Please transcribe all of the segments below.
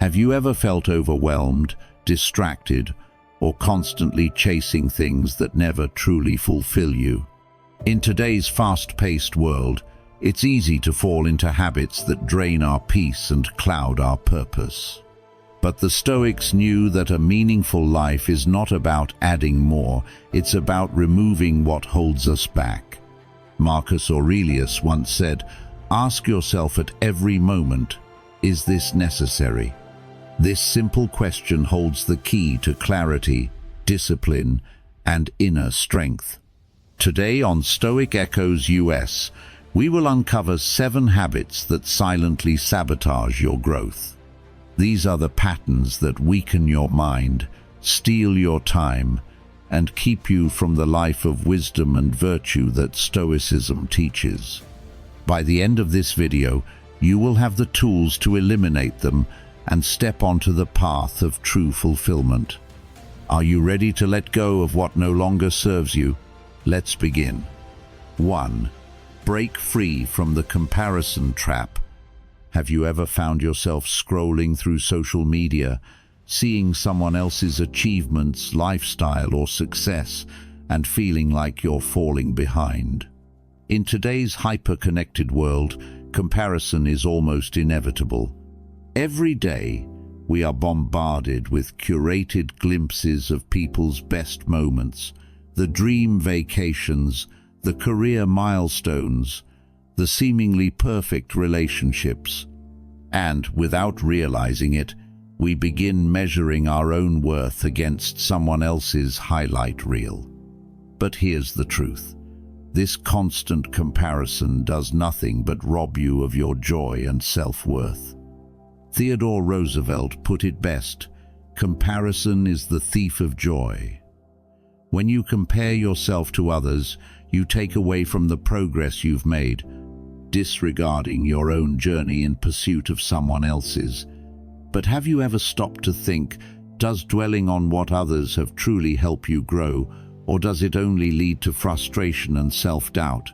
Have you ever felt overwhelmed, distracted, or constantly chasing things that never truly fulfill you? In today's fast-paced world, it's easy to fall into habits that drain our peace and cloud our purpose. But the Stoics knew that a meaningful life is not about adding more, it's about removing what holds us back. Marcus Aurelius once said, "Ask yourself at every moment, is this necessary?" This simple question holds the key to clarity, discipline, and inner strength. Today on Stoic Echoes US, we will uncover 7 habits that silently sabotage your growth. These are the patterns that weaken your mind, steal your time, and keep you from the life of wisdom and virtue that Stoicism teaches. By the end of this video, you will have the tools to eliminate them and step onto the path of true fulfillment. Are you ready to let go of what no longer serves you? Let's begin. 1. Break free from the comparison trap. Have you ever found yourself scrolling through social media, seeing someone else's achievements, lifestyle, or success, and feeling like you're falling behind? In today's hyper-connected world, comparison is almost inevitable. Every day, we are bombarded with curated glimpses of people's best moments, the dream vacations, the career milestones, the seemingly perfect relationships. And, without realizing it, we begin measuring our own worth against someone else's highlight reel. But here's the truth. This constant comparison does nothing but rob you of your joy and self-worth. Theodore Roosevelt put it best, "Comparison is the thief of joy." When you compare yourself to others, you take away from the progress you've made, disregarding your own journey in pursuit of someone else's. But have you ever stopped to think, does dwelling on what others have truly helped you grow, or does it only lead to frustration and self-doubt?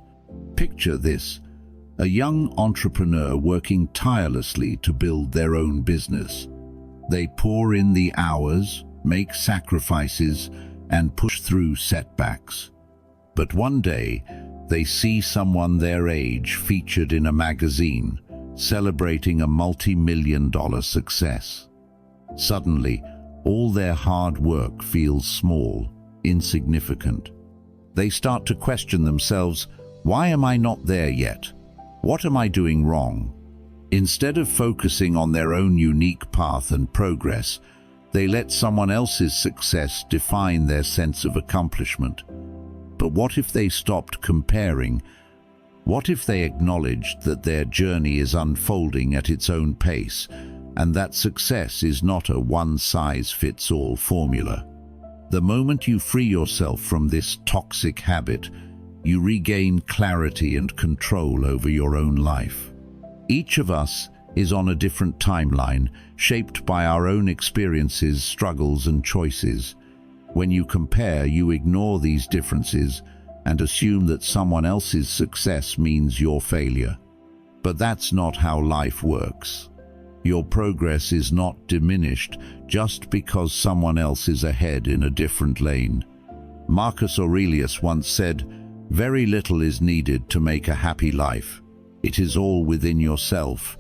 Picture this: a young entrepreneur working tirelessly to build their own business. They pour in the hours, make sacrifices, and push through setbacks. But one day, they see someone their age featured in a magazine, celebrating a multi-million-dollar success. Suddenly, all their hard work feels small, insignificant. They start to question themselves, why am I not there yet? What am I doing wrong? Instead of focusing on their own unique path and progress, they let someone else's success define their sense of accomplishment. But what if they stopped comparing? What if they acknowledged that their journey is unfolding at its own pace, and that success is not a one-size-fits-all formula? The moment you free yourself from this toxic habit, you regain clarity and control over your own life. Each of us is on a different timeline, shaped by our own experiences, struggles, and choices. When you compare, you ignore these differences and assume that someone else's success means your failure. But that's not how life works. Your progress is not diminished just because someone else is ahead in a different lane. Marcus Aurelius once said, "Very little is needed to make a happy life. It is all within yourself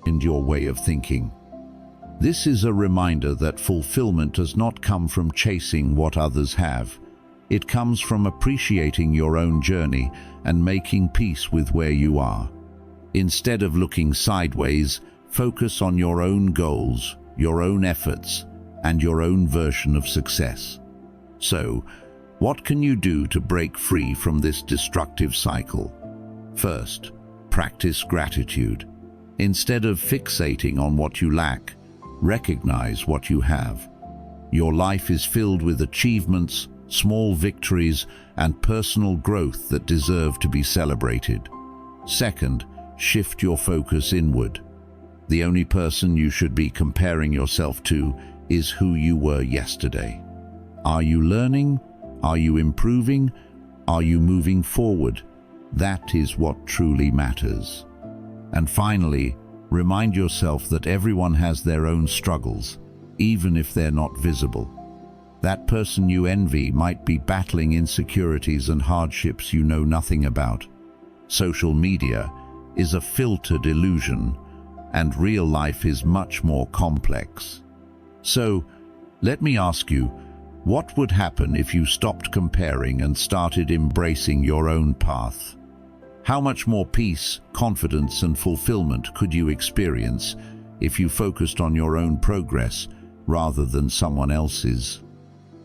and your way of thinking." This is a reminder that fulfillment does not come from chasing what others have. It comes from appreciating your own journey and making peace with where you are. Instead of looking sideways, focus on your own goals, your own efforts, and your own version of success. So, what can you do to break free from this destructive cycle? First, practice gratitude. Instead of fixating on what you lack, recognize what you have. Your life is filled with achievements, small victories, and personal growth that deserve to be celebrated. Second, shift your focus inward. The only person you should be comparing yourself to is who you were yesterday. Are you learning? Are you improving? Are you moving forward? That is what truly matters. And finally, Remind yourself that everyone has their own struggles, even if they're not visible. That person you envy might be battling insecurities and hardships you know nothing about. Social media is a filtered illusion, and real life is much more complex. So, let me ask you, what would happen if you stopped comparing and started embracing your own path? How much more peace, confidence, and fulfillment could you experience if you focused on your own progress rather than someone else's?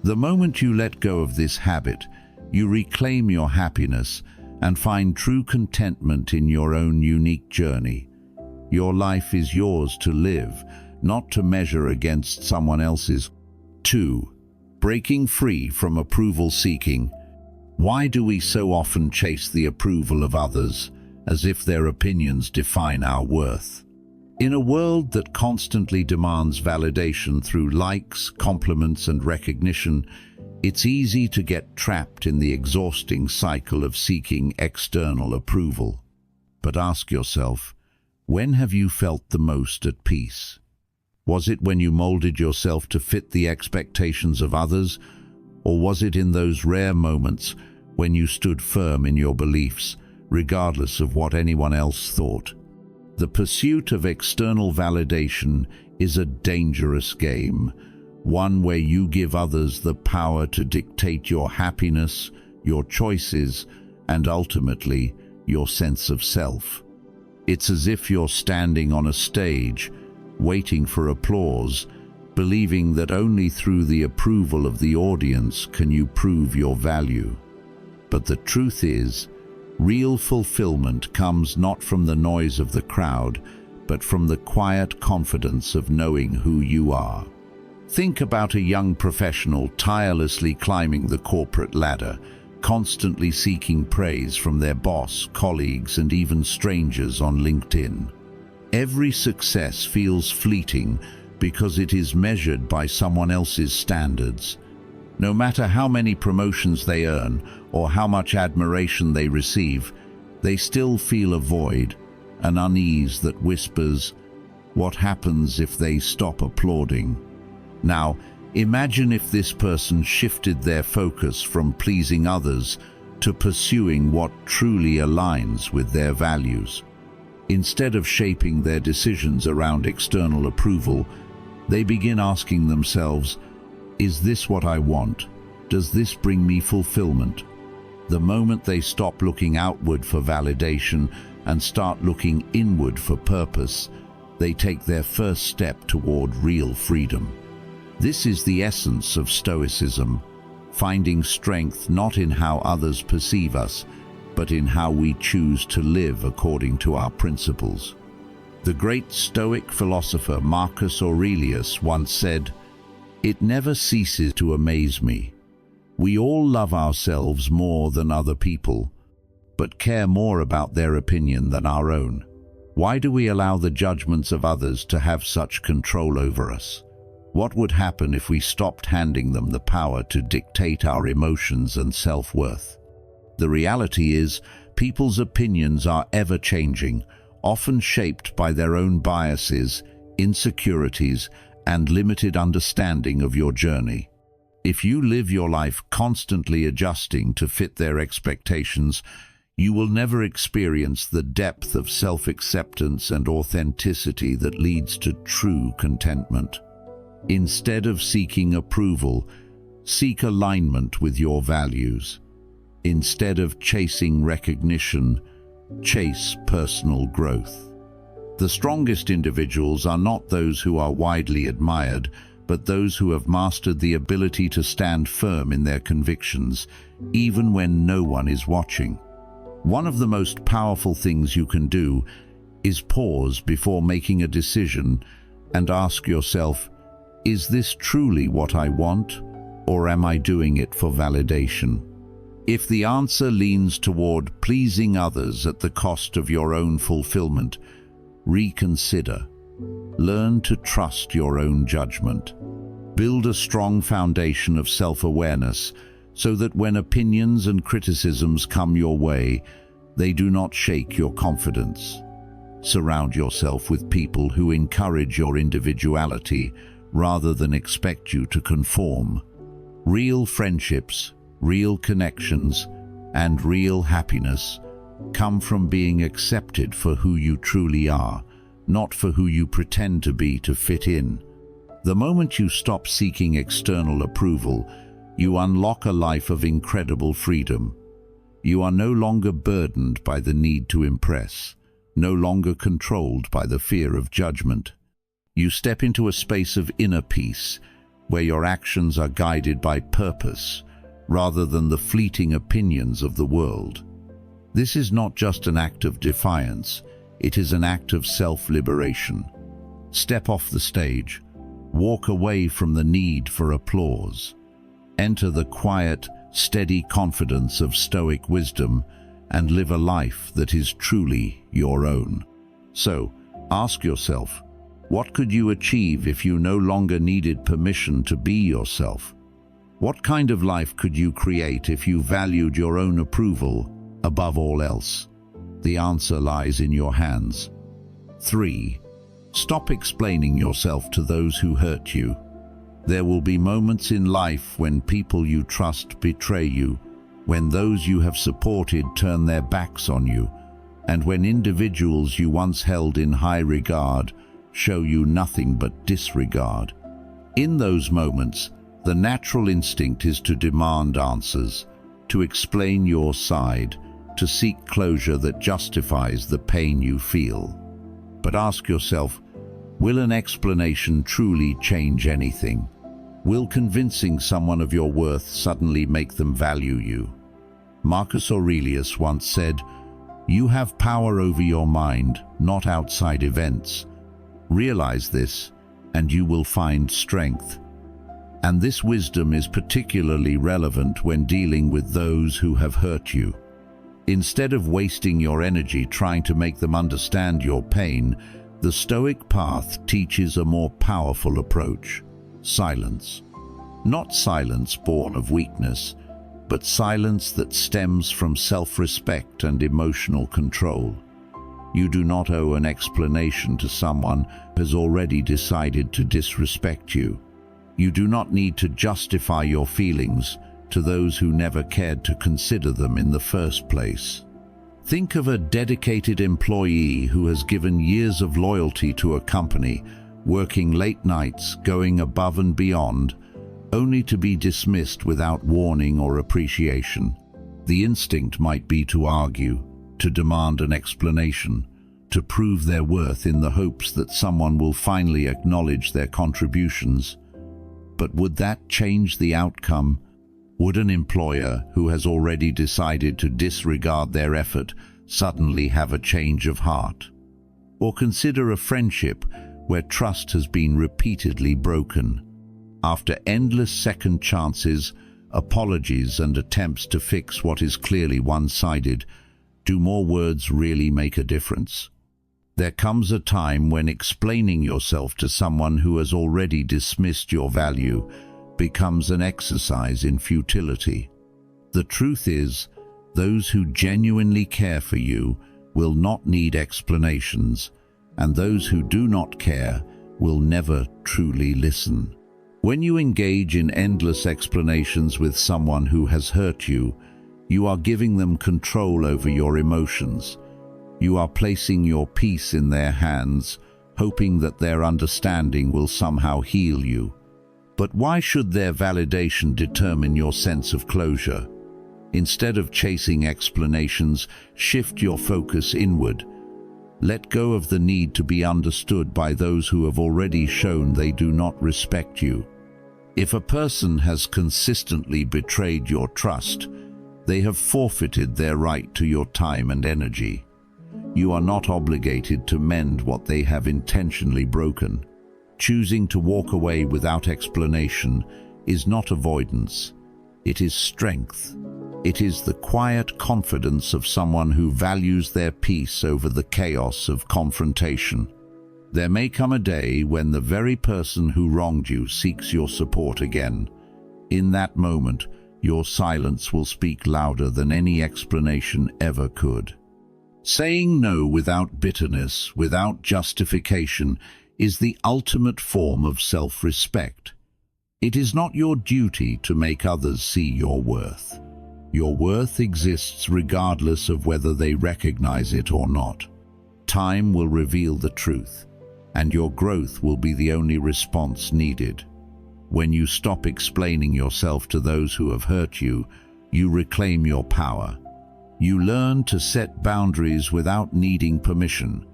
The moment you let go of this habit, you reclaim your happiness and find true contentment in your own unique journey. Your life is yours to live, not to measure against someone else's. 2. Breaking free from approval seeking. Why do we so often chase the approval of others, as if their opinions define our worth? In a world that constantly demands validation through likes, compliments, and recognition, it's easy to get trapped in the exhausting cycle of seeking external approval. But ask yourself, when have you felt the most at peace? Was it when you molded yourself to fit the expectations of others, or was it in those rare moments when you stood firm in your beliefs, regardless of what anyone else thought? The pursuit of external validation is a dangerous game, one where you give others the power to dictate your happiness, your choices, and ultimately, your sense of self. It's as if you're standing on a stage, waiting for applause, believing that only through the approval of the audience can you prove your value. But the truth is, real fulfillment comes not from the noise of the crowd, but from the quiet confidence of knowing who you are. Think about a young professional tirelessly climbing the corporate ladder, constantly seeking praise from their boss, colleagues, and even strangers on LinkedIn. Every success feels fleeting because it is measured by someone else's standards. No matter how many promotions they earn or how much admiration they receive, they still feel a void, an unease that whispers, what happens if they stop applauding? Now, imagine if this person shifted their focus from pleasing others to pursuing what truly aligns with their values. Instead of shaping their decisions around external approval, they begin asking themselves, is this what I want? Does this bring me fulfillment? The moment they stop looking outward for validation and start looking inward for purpose, they take their first step toward real freedom. This is the essence of Stoicism, finding strength not in how others perceive us, but in how we choose to live according to our principles. The great Stoic philosopher Marcus Aurelius once said, "It never ceases to amaze me. We all love ourselves more than other people, but care more about their opinion than our own. Why do we allow the judgments of others to have such control over us? What would happen if we stopped handing them the power to dictate our emotions and self-worth?" The reality is, people's opinions are ever-changing, often shaped by their own biases, insecurities, and limited understanding of your journey. If you live your life constantly adjusting to fit their expectations, you will never experience the depth of self-acceptance and authenticity that leads to true contentment. Instead of seeking approval, seek alignment with your values. Instead of chasing recognition, chase personal growth. The strongest individuals are not those who are widely admired, but those who have mastered the ability to stand firm in their convictions, even when no one is watching. One of the most powerful things you can do is pause before making a decision and ask yourself, is this truly what I want, or am I doing it for validation? If the answer leans toward pleasing others at the cost of your own fulfillment, reconsider. Learn to trust your own judgment. Build a strong foundation of self-awareness so that when opinions and criticisms come your way, they do not shake your confidence. Surround yourself with people who encourage your individuality rather than expect you to conform. Real friendships, real connections, and real happiness come from being accepted for who you truly are, not for who you pretend to be to fit in. The moment you stop seeking external approval, you unlock a life of incredible freedom. You are no longer burdened by the need to impress, no longer controlled by the fear of judgment. You step into a space of inner peace, where your actions are guided by purpose, rather than the fleeting opinions of the world. This is not just an act of defiance, it is an act of self-liberation. Step off the stage, walk away from the need for applause. Enter the quiet, steady confidence of Stoic wisdom and live a life that is truly your own. So, ask yourself, what could you achieve if you no longer needed permission to be yourself? What kind of life could you create if you valued your own approval above all else? The answer lies in your hands. 3. Stop explaining yourself to those who hurt you. There will be moments in life when people you trust betray you, when those you have supported turn their backs on you, and when individuals you once held in high regard show you nothing but disregard. In those moments, the natural instinct is to demand answers, to explain your side, to seek closure that justifies the pain you feel. But ask yourself, will an explanation truly change anything? Will convincing someone of your worth suddenly make them value you? Marcus Aurelius once said, "You have power over your mind, not outside events. Realize this, and you will find strength." And this wisdom is particularly relevant when dealing with those who have hurt you. Instead of wasting your energy trying to make them understand your pain, the Stoic path teaches a more powerful approach: silence. Not silence born of weakness, but silence that stems from self-respect and emotional control. You do not owe an explanation to someone who has already decided to disrespect you. You do not need to justify your feelings to those who never cared to consider them in the first place. Think of a dedicated employee who has given years of loyalty to a company, working late nights, going above and beyond, only to be dismissed without warning or appreciation. The instinct might be to argue, to demand an explanation, to prove their worth in the hopes that someone will finally acknowledge their contributions. But would that change the outcome? Would an employer who has already decided to disregard their effort suddenly have a change of heart? Or consider a friendship where trust has been repeatedly broken. After endless second chances, apologies, and attempts to fix what is clearly one-sided, do more words really make a difference? There comes a time when explaining yourself to someone who has already dismissed your value becomes an exercise in futility. The truth is, those who genuinely care for you will not need explanations, and those who do not care will never truly listen. When you engage in endless explanations with someone who has hurt you, you are giving them control over your emotions. You are placing your peace in their hands, hoping that their understanding will somehow heal you. But why should their validation determine your sense of closure? Instead of chasing explanations, shift your focus inward. Let go of the need to be understood by those who have already shown they do not respect you. If a person has consistently betrayed your trust, they have forfeited their right to your time and energy. You are not obligated to mend what they have intentionally broken. Choosing to walk away without explanation is not avoidance. It is strength. It is the quiet confidence of someone who values their peace over the chaos of confrontation. There may come a day when the very person who wronged you seeks your support again. In that moment, your silence will speak louder than any explanation ever could. Saying no without bitterness, without justification, is the ultimate form of self-respect. It is not your duty to make others see your worth. Your worth exists regardless of whether they recognize it or not. Time will reveal the truth, and your growth will be the only response needed. When you stop explaining yourself to those who have hurt you, you reclaim your power. You learn to set boundaries without needing permission.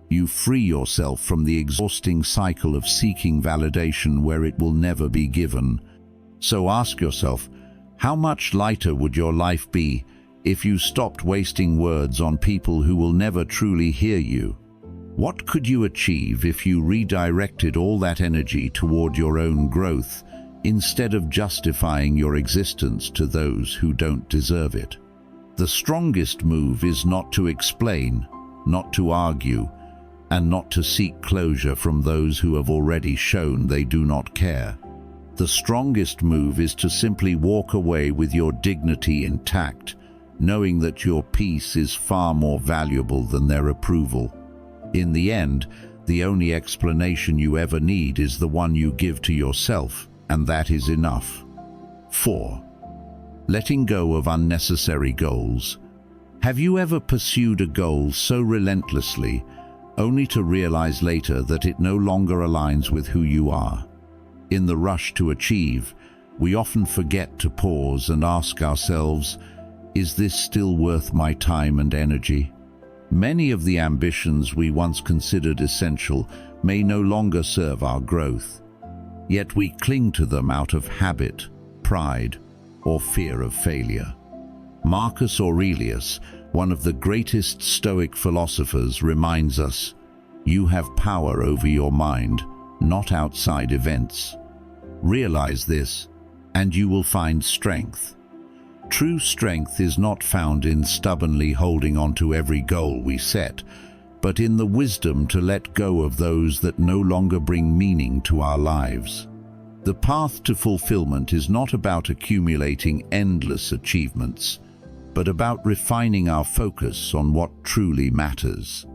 You free yourself from the exhausting cycle of seeking validation where it will never be given. So ask yourself, how much lighter would your life be if you stopped wasting words on people who will never truly hear you? What could you achieve if you redirected all that energy toward your own growth instead of justifying your existence to those who don't deserve it? The strongest move is not to explain, not to argue, and not to seek closure from those who have already shown they do not care. The strongest move is to simply walk away with your dignity intact, knowing that your peace is far more valuable than their approval. In the end, the only explanation you ever need is the one you give to yourself, and that is enough. 4. Letting go of unnecessary goals. Have you ever pursued a goal so relentlessly, only to realize later that it no longer aligns with who you are? In the rush to achieve, we often forget to pause and ask ourselves, is this still worth my time and energy? Many of the ambitions we once considered essential may no longer serve our growth, yet we cling to them out of habit, pride, or fear of failure. Marcus Aurelius, one of the greatest Stoic philosophers, reminds us, you have power over your mind, not outside events. Realize this, and you will find strength. True strength is not found in stubbornly holding on to every goal we set, but in the wisdom to let go of those that no longer bring meaning to our lives. The path to fulfillment is not about accumulating endless achievements, but about refining our focus on what truly matters.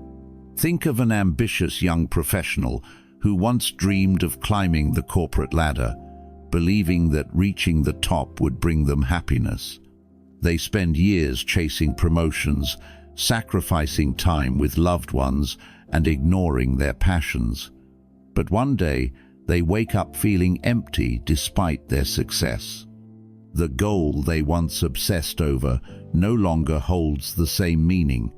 Think of an ambitious young professional who once dreamed of climbing the corporate ladder, believing that reaching the top would bring them happiness. They spend years chasing promotions, sacrificing time with loved ones, and ignoring their passions. But one day, they wake up feeling empty despite their success. The goal they once obsessed over no longer holds the same meaning.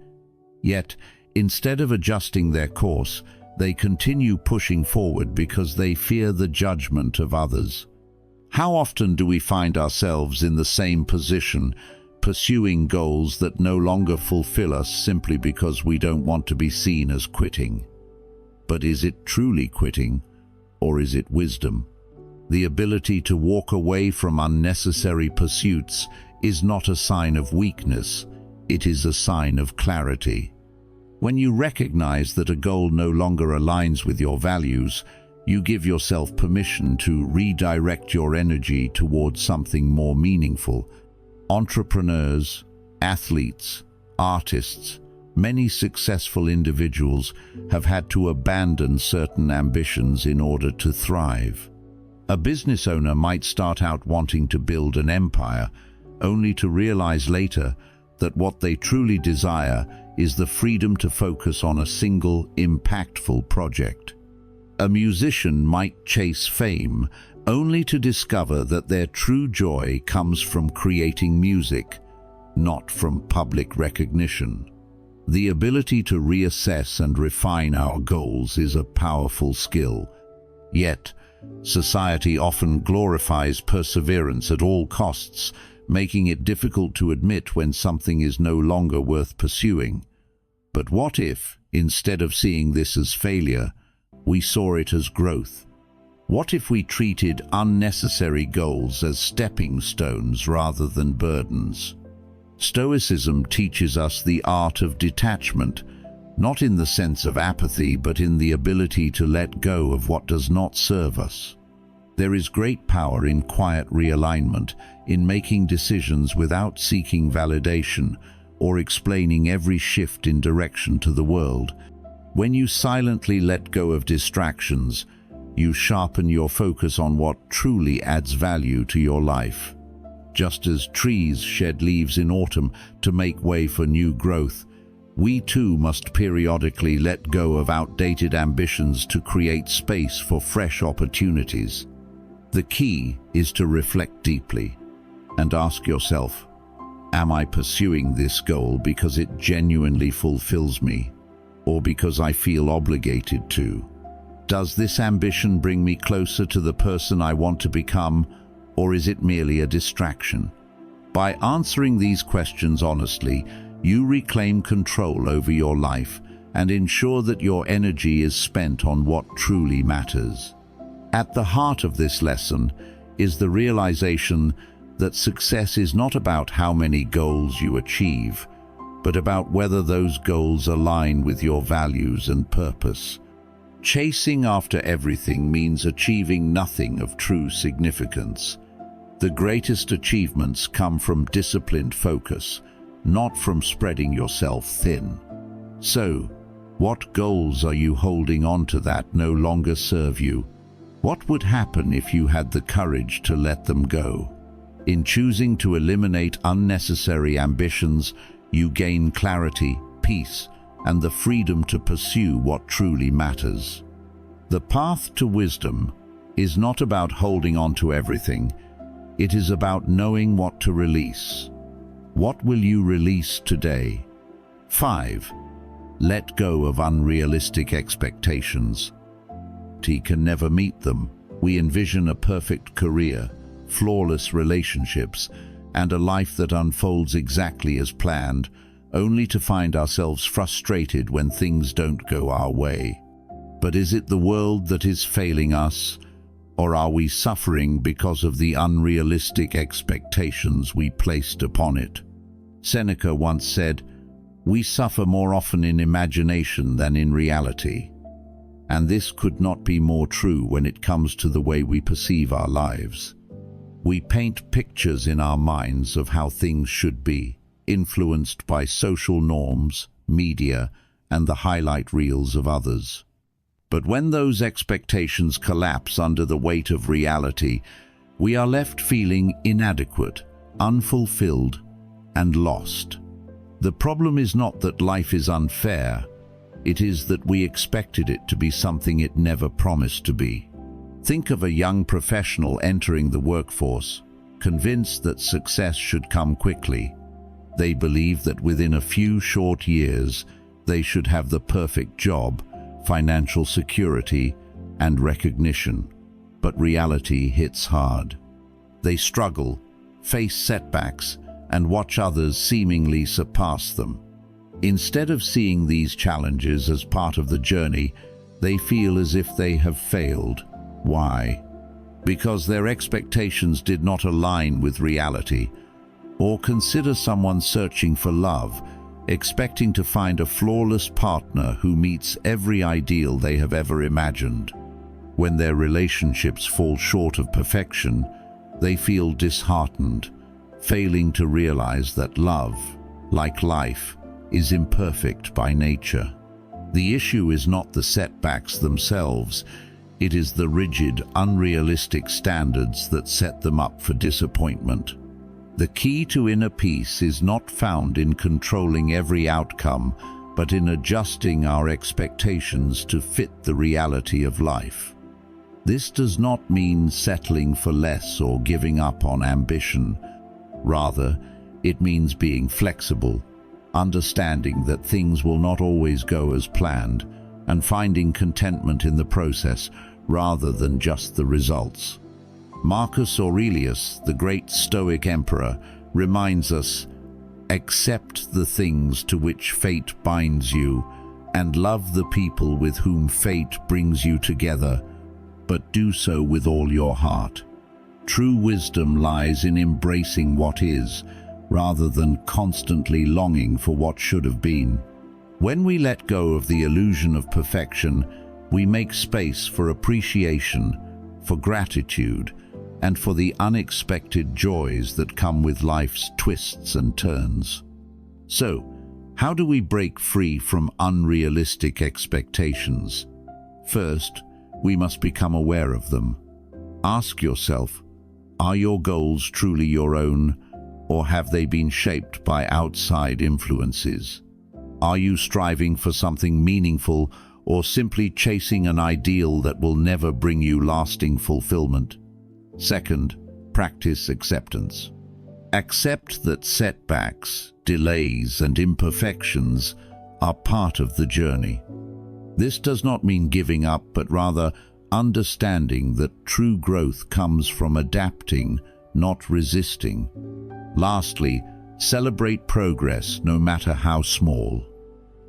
Yet, instead of adjusting their course, they continue pushing forward because they fear the judgment of others. How often do we find ourselves in the same position, pursuing goals that no longer fulfill us simply because we don't want to be seen as quitting? But is it truly quitting, or is it wisdom? The ability to walk away from unnecessary pursuits is not a sign of weakness, it is a sign of clarity. When you recognize that a goal no longer aligns with your values, you give yourself permission to redirect your energy towards something more meaningful. Entrepreneurs, athletes, artists, many successful individuals have had to abandon certain ambitions in order to thrive. A business owner might start out wanting to build an empire, only to realize later that what they truly desire is the freedom to focus on a single, impactful project. A musician might chase fame, only to discover that their true joy comes from creating music, not from public recognition. The ability to reassess and refine our goals is a powerful skill. Yet, society often glorifies perseverance at all costs, making it difficult to admit when something is no longer worth pursuing. But what if, instead of seeing this as failure, we saw it as growth? What if we treated unnecessary goals as stepping stones rather than burdens? Stoicism teaches us the art of detachment, not in the sense of apathy, but in the ability to let go of what does not serve us. There is great power in quiet realignment, in making decisions without seeking validation, or explaining every shift in direction to the world. When you silently let go of distractions, you sharpen your focus on what truly adds value to your life. Just as trees shed leaves in autumn to make way for new growth, we too must periodically let go of outdated ambitions to create space for fresh opportunities. The key is to reflect deeply and ask yourself, am I pursuing this goal because it genuinely fulfills me, or because I feel obligated to? Does this ambition bring me closer to the person I want to become, or is it merely a distraction? By answering these questions honestly, you reclaim control over your life and ensure that your energy is spent on what truly matters. At the heart of this lesson is the realization that success is not about how many goals you achieve, but about whether those goals align with your values and purpose. Chasing after everything means achieving nothing of true significance. The greatest achievements come from disciplined focus, not from spreading yourself thin. So, what goals are you holding on to that no longer serve you? What would happen if you had the courage to let them go? In choosing to eliminate unnecessary ambitions, you gain clarity, peace, and the freedom to pursue what truly matters. The path to wisdom is not about holding on to everything. It is about knowing what to release. What will you release today? 5. Let go of unrealistic expectations. We can never meet them. We envision a perfect career, flawless relationships, and a life that unfolds exactly as planned, only to find ourselves frustrated when things don't go our way. But is it the world that is failing us, or are we suffering because of the unrealistic expectations we placed upon it? Seneca once said, "We suffer more often in imagination than in reality." And this could not be more true when it comes to the way we perceive our lives. We paint pictures in our minds of how things should be, influenced by social norms, media, and the highlight reels of others. But when those expectations collapse under the weight of reality, we are left feeling inadequate, unfulfilled, and lost. The problem is not that life is unfair, it is that we expected it to be something it never promised to be. Think of a young professional entering the workforce, convinced that success should come quickly. They believe that within a few short years, they should have the perfect job, financial security, and recognition. But reality hits hard. They struggle, face setbacks, and watch others seemingly surpass them. Instead of seeing these challenges as part of the journey, they feel as if they have failed. Why? Because their expectations did not align with reality. Or consider someone searching for love, expecting to find a flawless partner who meets every ideal they have ever imagined. When their relationships fall short of perfection, they feel disheartened, failing to realize that love, like life, is imperfect by nature. The issue is not the setbacks themselves, it is the rigid, unrealistic standards that set them up for disappointment. The key to inner peace is not found in controlling every outcome, but in adjusting our expectations to fit the reality of life. This does not mean settling for less or giving up on ambition. Rather, it means being flexible, understanding that things will not always go as planned, and finding contentment in the process rather than just the results. Marcus Aurelius, the great Stoic emperor, reminds us, "Accept the things to which fate binds you, and love the people with whom fate brings you together, but do so with all your heart." True wisdom lies in embracing what is, rather than constantly longing for what should have been. When we let go of the illusion of perfection, we make space for appreciation, for gratitude, and for the unexpected joys that come with life's twists and turns. So, how do we break free from unrealistic expectations? First, we must become aware of them. Ask yourself, are your goals truly your own, or have they been shaped by outside influences? Are you striving for something meaningful or simply chasing an ideal that will never bring you lasting fulfillment? Second, practice acceptance. Accept that setbacks, delays, and imperfections are part of the journey. This does not mean giving up, but rather understanding that true growth comes from adapting, not resisting. Lastly, celebrate progress, no matter how small.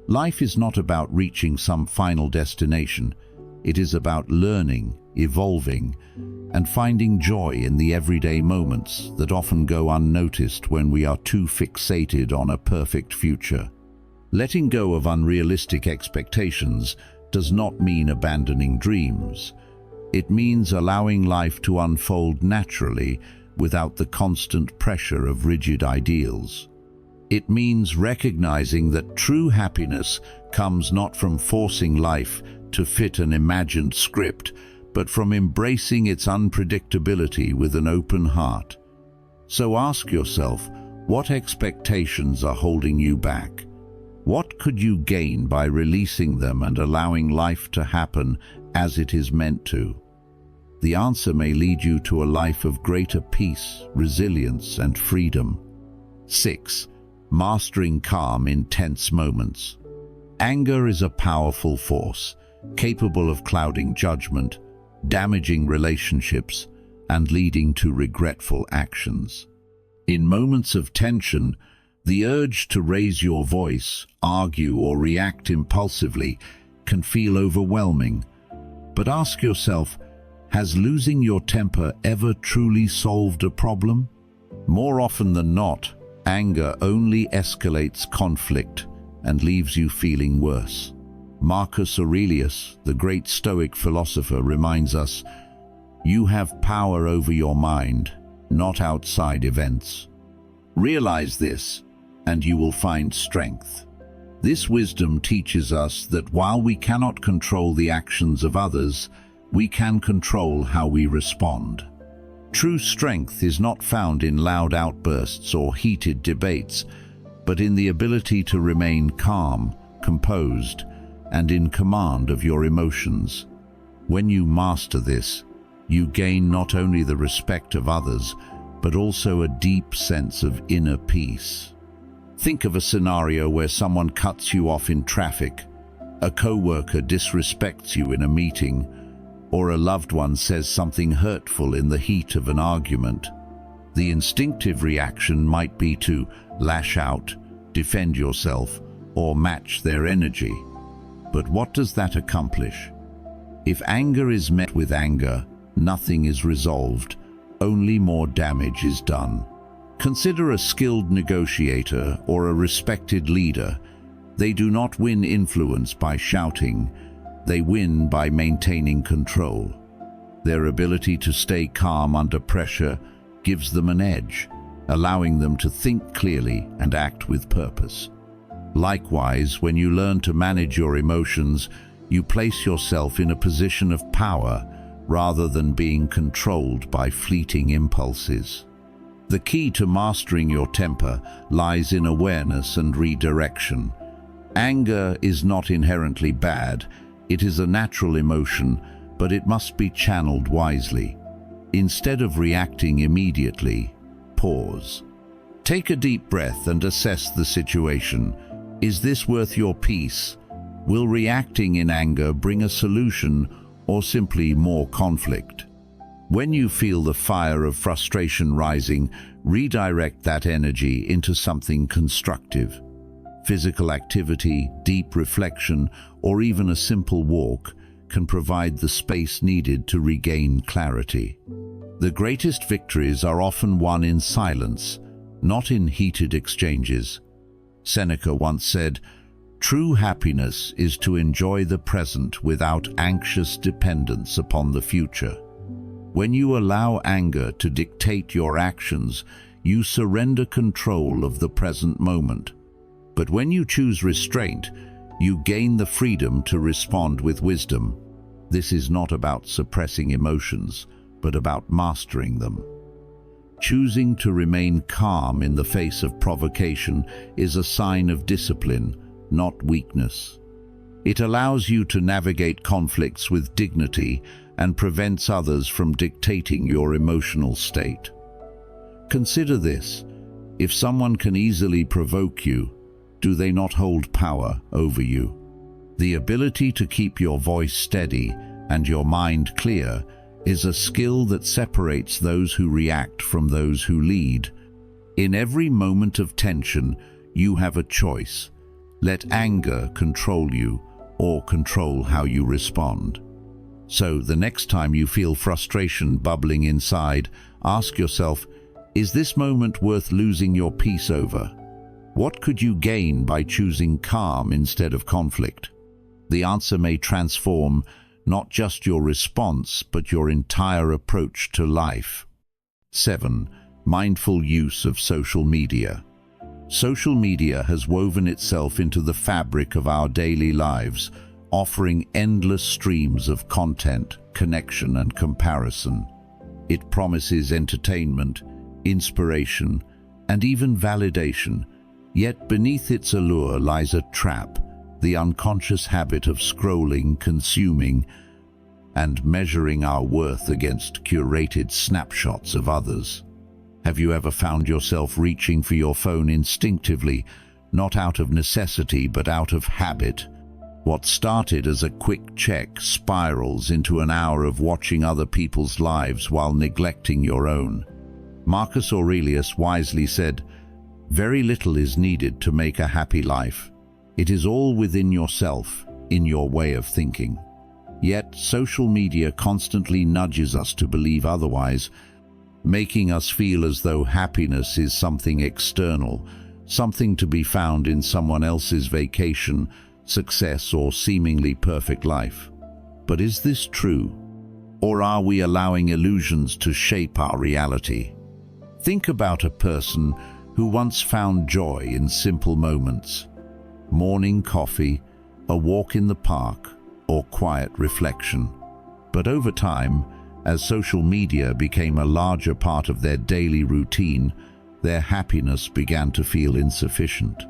Life is not about reaching some final destination. It is about learning, evolving, and finding joy in the everyday moments that often go unnoticed when we are too fixated on a perfect future. Letting go of unrealistic expectations does not mean abandoning dreams. It means allowing life to unfold naturally without the constant pressure of rigid ideals. It means recognizing that true happiness comes not from forcing life to fit an imagined script, but from embracing its unpredictability with an open heart. So ask yourself, what expectations are holding you back? What could you gain by releasing them and allowing life to happen as it is meant to? The answer may lead you to a life of greater peace, resilience, and freedom. 6. Mastering calm in tense moments. Anger is a powerful force, capable of clouding judgment, damaging relationships, and leading to regretful actions. In moments of tension, the urge to raise your voice, argue, or react impulsively can feel overwhelming. But ask yourself, has losing your temper ever truly solved a problem? More often than not, anger only escalates conflict and leaves you feeling worse. Marcus Aurelius, the great Stoic philosopher, reminds us, "You have power over your mind, not outside events." Realize this, and you will find strength. This wisdom teaches us that while we cannot control the actions of others, we can control how we respond. True strength is not found in loud outbursts or heated debates, but in the ability to remain calm, composed, and in command of your emotions. When you master this, you gain not only the respect of others, but also a deep sense of inner peace. Think of a scenario where someone cuts you off in traffic, a co-worker disrespects you in a meeting, or a loved one says something hurtful in the heat of an argument. The instinctive reaction might be to lash out, defend yourself, or match their energy. But what does that accomplish? If anger is met with anger, nothing is resolved, only more damage is done. Consider a skilled negotiator or a respected leader. They do not win influence by shouting, they win by maintaining control. Their ability to stay calm under pressure gives them an edge, allowing them to think clearly and act with purpose. Likewise, when you learn to manage your emotions, you place yourself in a position of power rather than being controlled by fleeting impulses. The key to mastering your temper lies in awareness and redirection. Anger is not inherently bad. It is a natural emotion, but it must be channeled wisely. Instead of reacting immediately, pause. Take a deep breath and assess the situation. Is this worth your peace? Will reacting in anger bring a solution or simply more conflict? When you feel the fire of frustration rising, redirect that energy into something constructive. Physical activity, deep reflection, or even a simple walk can provide the space needed to regain clarity. The greatest victories are often won in silence, not in heated exchanges. Seneca once said, "True happiness is to enjoy the present without anxious dependence upon the future." When you allow anger to dictate your actions, you surrender control of the present moment. But when you choose restraint, you gain the freedom to respond with wisdom. This is not about suppressing emotions, but about mastering them. Choosing to remain calm in the face of provocation is a sign of discipline, not weakness. It allows you to navigate conflicts with dignity and prevents others from dictating your emotional state. Consider this: if someone can easily provoke you, do they not hold power over you? The ability to keep your voice steady and your mind clear is a skill that separates those who react from those who lead. In every moment of tension, you have a choice. Let anger control you or control how you respond. So the next time you feel frustration bubbling inside, ask yourself, is this moment worth losing your peace over? What could you gain by choosing calm instead of conflict? The answer may transform not just your response, but your entire approach to life. 7. Mindful use of social media. Social media has woven itself into the fabric of our daily lives, offering endless streams of content, connection, and comparison. It promises entertainment, inspiration, and even validation, yet beneath its allure lies a trap: the unconscious habit of scrolling, consuming, and measuring our worth against curated snapshots of others. Have you ever found yourself reaching for your phone instinctively, not out of necessity but out of habit? What started as a quick check spirals into an hour of watching other people's lives while neglecting your own. Marcus Aurelius wisely said, "Very little is needed to make a happy life. It is all within yourself, in your way of thinking." Yet, social media constantly nudges us to believe otherwise, making us feel as though happiness is something external, something to be found in someone else's vacation, success, or seemingly perfect life. But is this true? Or are we allowing illusions to shape our reality? Think about a person who once found joy in simple moments: morning coffee, a walk in the park, or quiet reflection. But over time, as social media became a larger part of their daily routine, their happiness began to feel insufficient.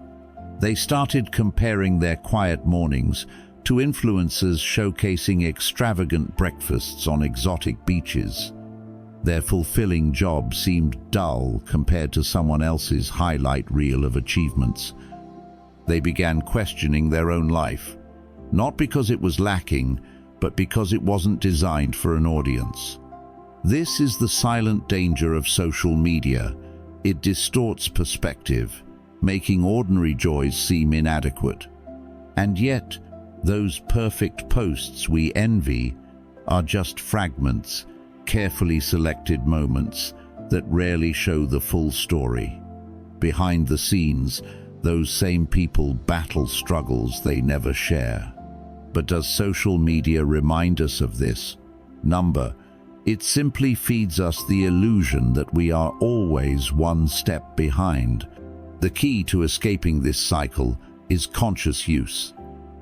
They started comparing their quiet mornings to influencers showcasing extravagant breakfasts on exotic beaches. Their fulfilling job seemed dull compared to someone else's highlight reel of achievements. They began questioning their own life, not because it was lacking, but because it wasn't designed for an audience. This is the silent danger of social media. It distorts perspective, making ordinary joys seem inadequate. And yet, those perfect posts we envy are just fragments, carefully selected moments that rarely show the full story. Behind the scenes, those same people battle struggles they never share. But does social media remind us of this? It simply feeds us the illusion that we are always one step behind. The key to escaping this cycle is conscious use.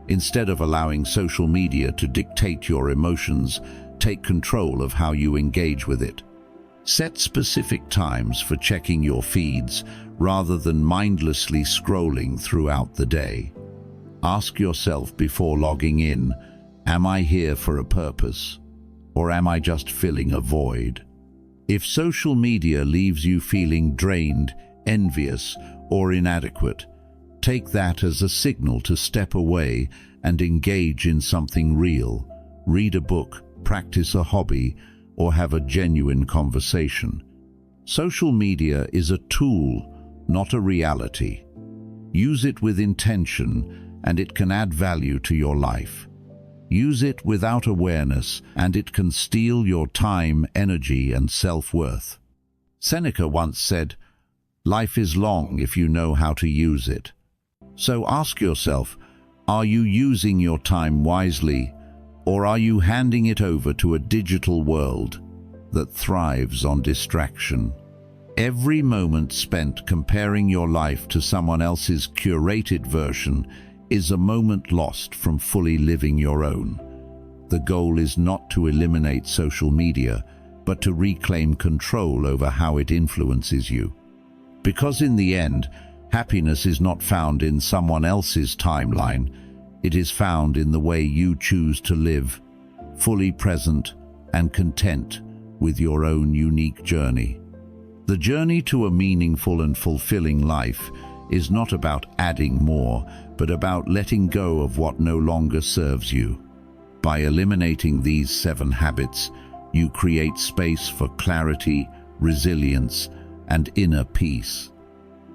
Instead of allowing social media to dictate your emotions, take control of how you engage with it. Set specific times for checking your feeds rather than mindlessly scrolling throughout the day. Ask yourself before logging in, am I here for a purpose, or am I just filling a void? If social media leaves you feeling drained, envious, or inadequate, take that as a signal to step away and engage in something real. Read a book, practice a hobby, or have a genuine conversation. Social media is a tool, not a reality. Use it with intention, and it can add value to your life. Use it without awareness, and it can steal your time, energy, and self-worth. Seneca once said, "Life is long if you know how to use it." So ask yourself, are you using your time wisely, or are you handing it over to a digital world that thrives on distraction? Every moment spent comparing your life to someone else's curated version is a moment lost from fully living your own. The goal is not to eliminate social media, but to reclaim control over how it influences you. Because in the end, happiness is not found in someone else's timeline, it is found in the way you choose to live, fully present and content with your own unique journey. The journey to a meaningful and fulfilling life is not about adding more, but about letting go of what no longer serves you. By eliminating these 7 habits, you create space for clarity, resilience, and inner peace.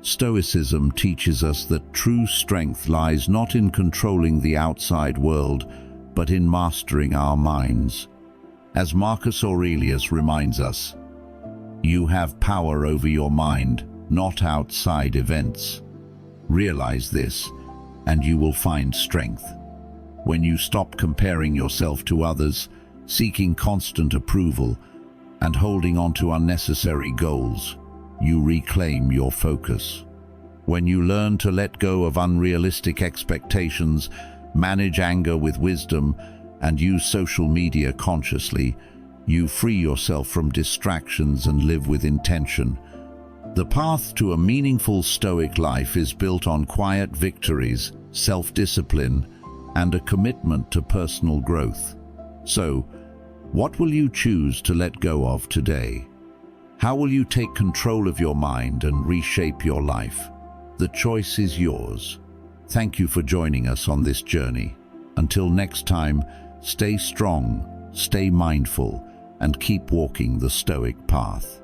Stoicism teaches us that true strength lies not in controlling the outside world, but in mastering our minds. As Marcus Aurelius reminds us, you have power over your mind, not outside events. Realize this, and you will find strength. When you stop comparing yourself to others, seeking constant approval, and holding on to unnecessary goals, you reclaim your focus. When you learn to let go of unrealistic expectations, manage anger with wisdom, and use social media consciously, you free yourself from distractions and live with intention. The path to a meaningful Stoic life is built on quiet victories, self-discipline, and a commitment to personal growth. So, what will you choose to let go of today? How will you take control of your mind and reshape your life? The choice is yours. Thank you for joining us on this journey. Until next time, stay strong, stay mindful, and keep walking the Stoic path.